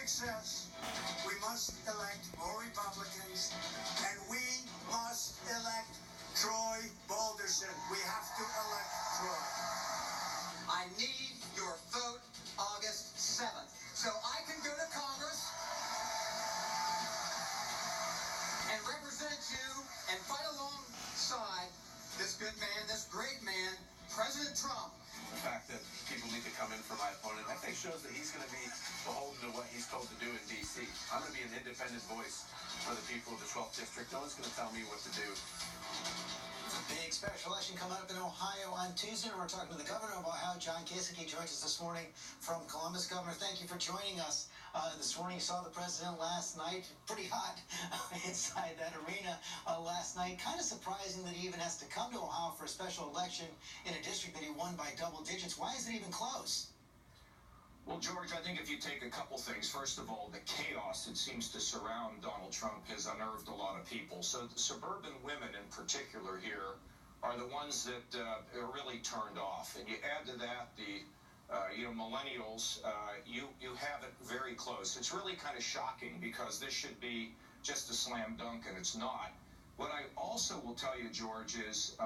success, we must elect more Republicans, and we must elect Troy Balderson. We have to elect Troy. I need your vote August 7th so I can go to Congress and represent you and fight alongside this good man, this great man, President Trump. The fact that people need to come in for my opponent, I think shows that he's going to be beholden to what he's told to do in D.C. I'm going to be an independent voice for the people of the 12th District. No one's going to tell me what to do. Big special election coming up in Ohio on Tuesday. We're talking to the governor of Ohio, John Kasich. He joins us this morning from Columbus. Governor, thank you for joining us. This morning you saw the president last night, pretty hot inside that arena last night. Kind of surprising that he even has to come to Ohio for a special election in a district that he won by double digits. Why is it even close? Well, George, I think if you take a couple things, first of all, the chaos that seems to surround Donald Trump has unnerved a lot of people. So the suburban women in particular here are the ones that are really turned off. And you add to that the millennials, you have it very close. It's really kind of shocking because this should be just a slam dunk, and it's not. What I also will tell you, George, is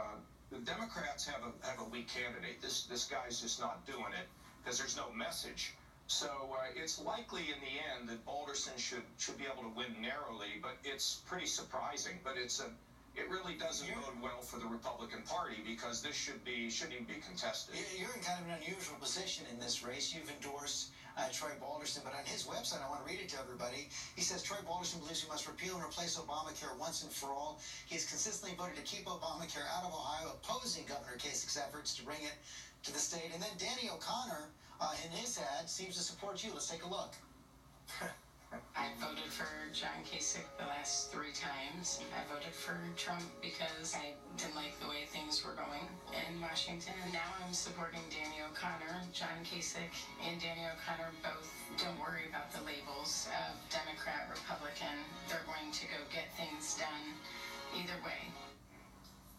the Democrats have a weak candidate. This guy's just not doing it because there's no message. So it's likely in the end that Balderson should be able to win narrowly, but it's pretty surprising. But it really doesn't bode well for the Republican Party because this shouldn't even be contested. You're in kind of an unusual position in this race. You've endorsed Troy Balderson, but on his website, I want to read it to everybody. He says Troy Balderson believes we must repeal and replace Obamacare once and for all. He has consistently voted to keep Obamacare out of Ohio, opposing Governor Kasich's efforts to bring it to the state. And then Danny O'Connor, in his ad, seems to support you. Let's take a look. I voted for John Kasich the last 3 times. I voted for Trump because I didn't like the way things were going in Washington. And now I'm supporting Danny O'Connor. John Kasich and Danny O'Connor both don't worry about the labels of Democrat, Republican. They're going to go get things done either way.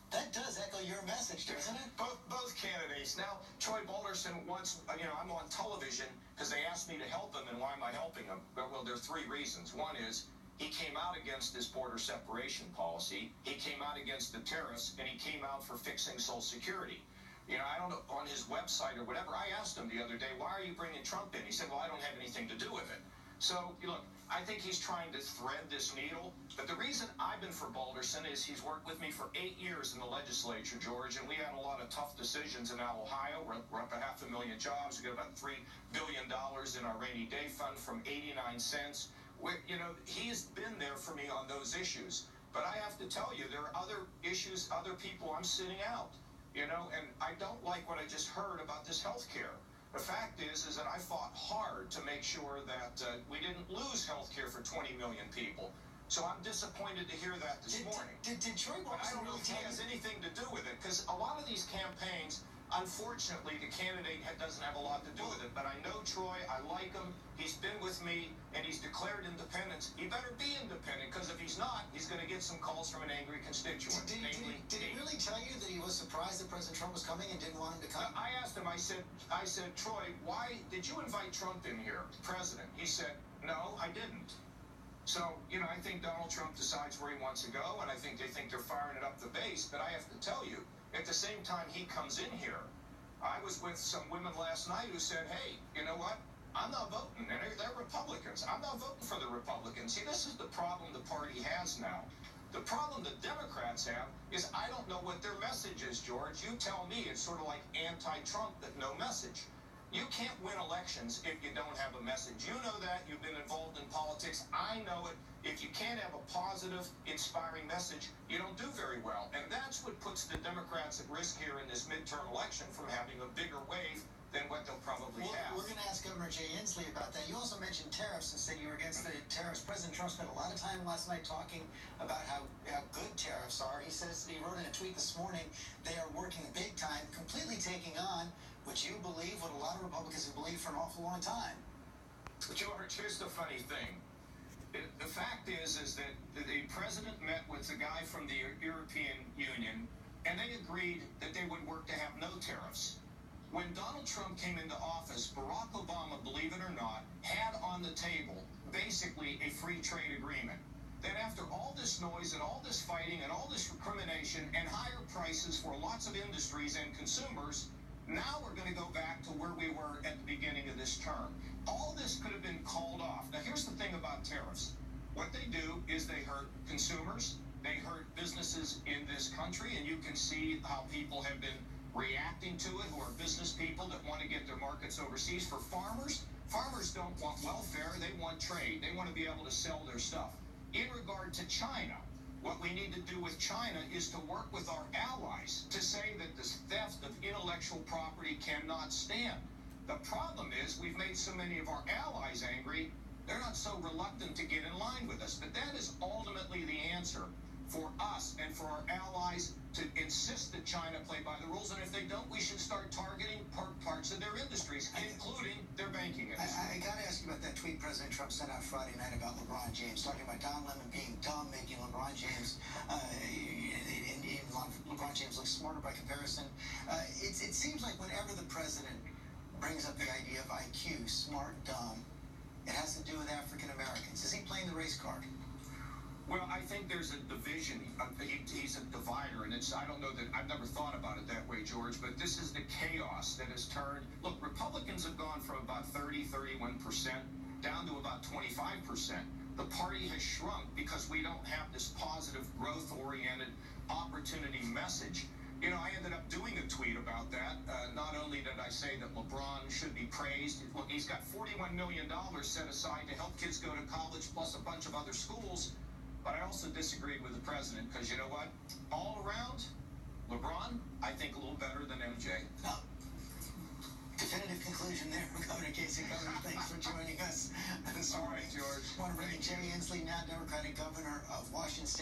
That does echo your message, doesn't it? Both candidates. Now, Troy Balderson once, I'm on television because they asked me to help him, and why am I helping him? Well, there are 3 reasons. One is he came out against this border separation policy. He came out against the tariffs, and he came out for fixing Social Security. I don't know, on his website or whatever, I asked him the other day, why are you bringing Trump in? He said, well, I don't have anything to do with it. So, look, I think he's trying to thread this needle. But the reason I've been for Balderson is he's worked with me for 8 years in the legislature, George, and we had a lot of tough decisions in Ohio. We're up to 500,000 jobs. We got about $3 billion in our rainy day fund from 89 cents. He's been there for me on those issues. But I have to tell you, there are other issues, other people I'm sitting out, and I don't like what I just heard about this health care. The fact is that I fought hard to make sure that we didn't lose health care for 20 million people. So I'm disappointed to hear that this morning. Did Troy Balderson But I don't know if he has anything to do with it, because a lot of these campaigns, unfortunately, the candidate doesn't have a lot to do with it. But I know Troy, I like him, he's been with me, and he's declared independence. He better be independent, because if he's not, he's going to get some calls from an angry constituent. Did he really tell you that he was surprised that President Trump was coming and didn't want him to come? I asked him, I said, Troy, why did you invite Trump in here, President? He said, no, I didn't. So, I think Donald Trump decides where he wants to go, and I think they think they're firing it up the base. But I have to tell you, at the same time he comes in here, I was with some women last night who said, hey, you know what? I'm not voting. And they're Republicans. I'm not voting for the Republicans. See, this is the problem the party has now. The problem the Democrats have is I don't know what their message is, George. You tell me. It's sort of like anti-Trump, but no message. You can't win elections if you don't have a message. You know that. You've been involved in politics. I know it. If you can't have a positive, inspiring message, you don't do very well. And that's what puts the Democrats at risk here in this midterm election from having a bigger wave than what they'll probably have. We're going to ask Governor Jay Inslee about that. You also mentioned tariffs and said you were against the tariffs. President Trump spent a lot of time last night talking about how good tariffs are. He says, he wrote in a tweet this morning, they are working big time, completely taking on what you believe, what a lot of Republicans have believed for an awful long time. But George, here's the funny thing. The fact is that the president met with the guy from the European Union, and they agreed that they would work to have no tariffs. When Donald Trump came into office, Barack Obama, believe it or not, had on the table basically a free trade agreement. Then after all this noise and all this fighting and all this recrimination and higher prices for lots of industries and consumers, now we're going to go back to where we were at the beginning of this term. All this could have been called off. Now here's the thing about tariffs. What they do is they hurt consumers, they hurt businesses in this country, and you can see how people have been reacting to it, who are business people that want to get their markets overseas. For farmers, farmers don't want welfare, they want trade. They want to be able to sell their stuff. In regard to China, what we need to do with China is to work with our allies to say that this theft of intellectual property cannot stand. The problem is we've made so many of our allies angry, they're not so reluctant to get in line with us. But that is ultimately the answer for us and for our allies, to insist that China play by the rules. And if they don't, we should start targeting parts of their industries, including their banking industry. I got to ask you about that tweet President Trump sent out Friday night about LeBron James, talking about Don Lemon being dumb, making LeBron James LeBron James look smarter by comparison. It seems like whenever the president brings up the idea of IQ, smart, dumb, it has to do with African Americans. Is he playing the race card? Well, I think there's a division. He's a divider, and I don't know that I've never thought about it that way, George, but this is the chaos that has turned. Look, Republicans have gone from about 31% down to about 25%. The party has shrunk because we don't have this positive, growth-oriented opportunity message. You know, I ended up doing a tweet about that. Not only did I say that LeBron should be praised, look, he's got $41 million set aside to help kids go to college, plus a bunch of other schools. But I also disagreed with the president because, you know what? All around, LeBron, I think a little better than MJ. No. Definitive conclusion there from Governor Kasich. Governor, thanks for joining us. All right, George. I want to bring in Jerry Inslee, now Democratic Governor of Washington State.